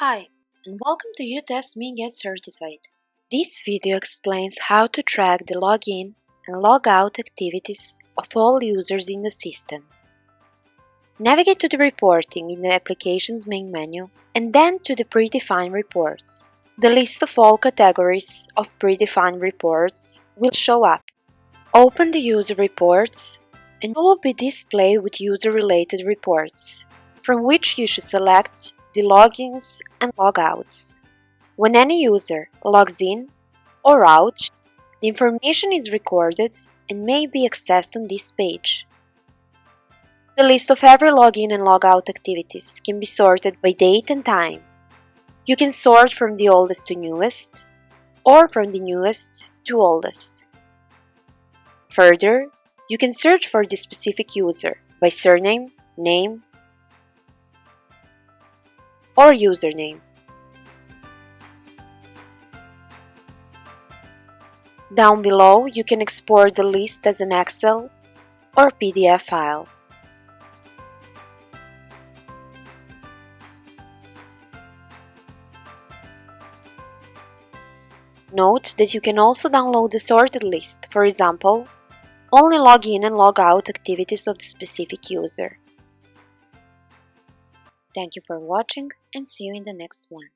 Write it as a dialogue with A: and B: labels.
A: Hi, and welcome to YouTestMe GetCertified. This video explains how to track the login and logout activities of all users in the system. Navigate to the Reporting in the application's main menu and then to the Predefined Reports. The list of all categories of predefined reports will show up. Open the User Reports and it will be displayed with user-related reports, from which you should select the logins and logouts. When any user logs in or out, the information is recorded and may be accessed on this page. The list of every login and logout activities can be sorted by date and time. You can sort from the oldest to newest, or from the newest to oldest. Further, you can search for the specific user by surname, name, or username. Down below, you can export the list as an Excel or PDF file. Note that you can also download the sorted list, for example, only login and logout activities of the specific user. Thank you for watching and see you in the next one.